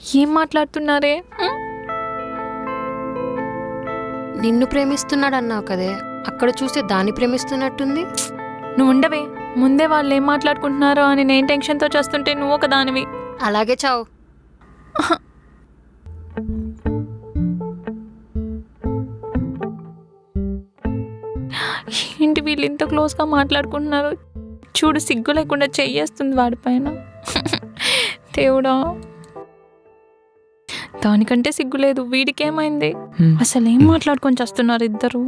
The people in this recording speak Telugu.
ఏం మాట్లాడుతున్నారే? నిన్ను ప్రేమిస్తున్నాడు అన్నావు కదే, అక్కడ చూస్తే దాన్ని ప్రేమిస్తున్నట్టుంది. నువ్వు ఉండవే. ముందే వాళ్ళు ఏం మాట్లాడుకుంటున్నారో అని నేను టెన్షన్తో చేస్తుంటే నువ్వు ఒక దానివి. అలాగే చావు. ఏంటి వీళ్ళు ఇంత క్లోజ్గా మాట్లాడుకుంటున్నారు? చూడు, సిగ్గు లేకుండా చెయ్యేస్తుంది వాడిపైన. దేవుడా, దానికంటే సిగ్గు లేదు. వీడికేమైంది? అసలు ఏం మాట్లాడుకొని చేస్తున్నారు ఇద్దరు?